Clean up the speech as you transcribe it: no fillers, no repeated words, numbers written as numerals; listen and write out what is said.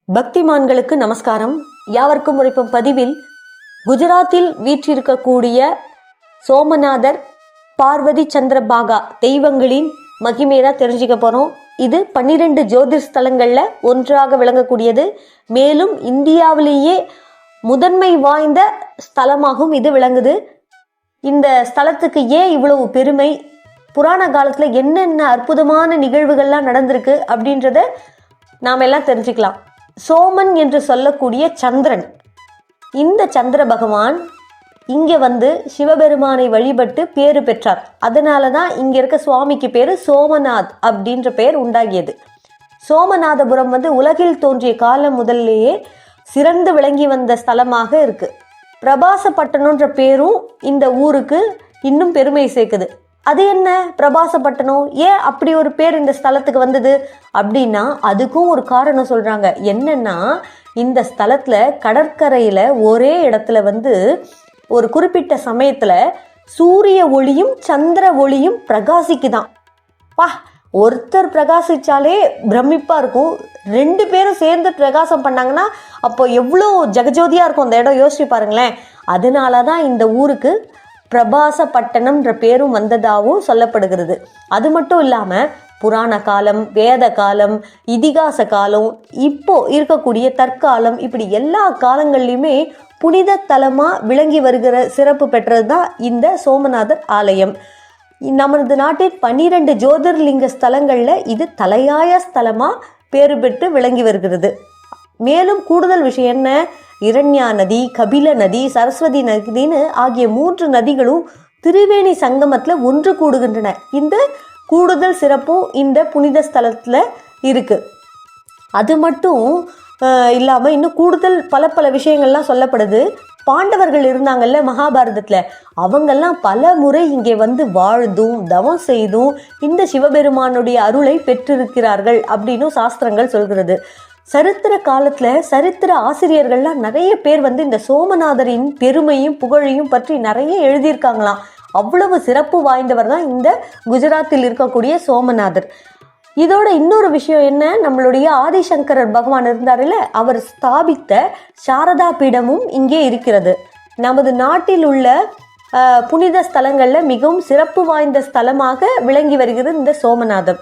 பக்திமான்களுக்கு நமஸ்காரம். யாவர்க்கும் உரைப்பும் பதிவில் குஜராத்தில் வீற்றிருக்கக்கூடிய சோமநாதர், பார்வதி சந்திரபாகா தெய்வங்களின் மகிமையை தெரிஞ்சுக்க போகிறோம். இது 12 ஜோதிர் ஸ்தலங்களில் ஒன்றாக விளங்கக்கூடியது. மேலும் இந்தியாவிலேயே முதன்மை வாய்ந்த ஸ்தலமாகவும் இது விளங்குது. இந்த ஸ்தலத்துக்கு ஏன் இவ்வளவு பெருமை, புராண காலத்தில் என்னென்ன அற்புதமான நிகழ்வுகள்லாம் நடந்திருக்கு அப்படின்றத நாம் எல்லாம் தெரிஞ்சுக்கலாம். சோமன் என்று சொல்லக்கூடிய சந்திரன், இந்த சந்திர பகவான் இங்கே வந்து சிவபெருமானை வழிபட்டு பேரு பெற்றார். அதனால தான் இங்கே இருக்க சுவாமிக்கு பேர் சோமநாத் அப்படின்ற பெயர் உண்டாகியது. சோமநாதபுரம் வந்து உலகில் தோன்றிய காலம் முதல்லையே சிறந்து விளங்கி வந்த ஸ்தலமாக இருக்கு. பிரபாசப்பட்டணம்ன்ற பேரும் இந்த ஊருக்கு இன்னும் பெருமை சேர்க்குது. அது என்ன பிரபாசப்பட்டணம், ஏன் அப்படி ஒரு பேர் இந்த ஸ்தலத்துக்கு வந்தது அப்படின்னா அதுக்கும் ஒரு காரணம் சொல்றாங்க. என்னன்னா, இந்த ஸ்தலத்துல கடற்கரையில ஒரே இடத்துல வந்து ஒரு குறிப்பிட்ட சமயத்துல சூரிய ஒளியும் சந்திர ஒளியும் பிரகாசிக்குதான். ஒருத்தர் பிரகாசிச்சாலே பிரமிப்பா இருக்கும். 2 பேரும் சேர்ந்து பிரகாசம் பண்ணாங்கன்னா அப்போ எவ்வளோ ஜெகஜோதியா இருக்கும் அந்த இடம், யோசிச்சு பாருங்களேன். அதனாலதான் இந்த ஊருக்கு பிரபாசப்பட்டணம்ன்ற பேரும் வந்ததாகவும் சொல்லப்படுகிறது. அது மட்டும் இல்லாம புராண காலம், வேத காலம், இதிகாச காலம், இப்போ இருக்கக்கூடிய தற்காலம், இப்படி எல்லா காலங்கள்லையுமே புனித தலமா விளங்கி வருகிற சிறப்பு பெற்றது தான் இந்த சோமநாதர் ஆலயம். நமது நாட்டின் 12 ஜோதிர்லிங்க ஸ்தலங்கள்ல இது தலையாய ஸ்தலமா பேறு பெற்று விளங்கி வருகிறது. மேலும் கூடுதல் விஷயம் என்ன, இரண்யா நதி, கபில நதி, சரஸ்வதி நதின்னு ஆகிய 3 நதிகளும் திரிவேணி சங்கமத்தில் ஒன்று கூடுகின்றன. இந்த கூடுதல் சிறப்பும் இந்த புனித ஸ்தலத்தில் இருக்கு. அது மட்டும் இல்லாமல் இன்னும் கூடுதல் பல விஷயங்கள்லாம் சொல்லப்படுது. பாண்டவர்கள் இருந்தாங்கல்ல மகாபாரதத்தில், அவங்கெல்லாம் பல முறை இங்கே வந்து வாழ்ந்தும் தவம் செய்தும் இந்த சிவபெருமானுடைய அருளை பெற்றிருக்கிறார்கள் அப்படின்னு சாஸ்திரங்கள் சொல்கிறது. சரித்திர காலத்துல சரித்திர ஆசிரியர்கள்லாம் நிறைய பேர் வந்து இந்த சோமநாதரின் பெருமையும் புகழையும் பற்றி நிறைய எழுதியிருக்காங்களாம். அவ்வளவு சிறப்பு வாய்ந்தவர் தான் இந்த குஜராத்தில் இருக்கக்கூடிய சோமநாதர். இதோட இன்னொரு விஷயம் என்ன, நம்மளுடைய ஆதிசங்கரர் பகவான் இருந்தாருல்ல, அவர் ஸ்தாபித்த சாரதா பீடமும் இங்கே இருக்கிறது. நமது நாட்டில் உள்ள புனித ஸ்தலங்கள்ல மிகவும் சிறப்பு வாய்ந்த ஸ்தலமாக விளங்கி வருகிறது இந்த சோமநாதர்.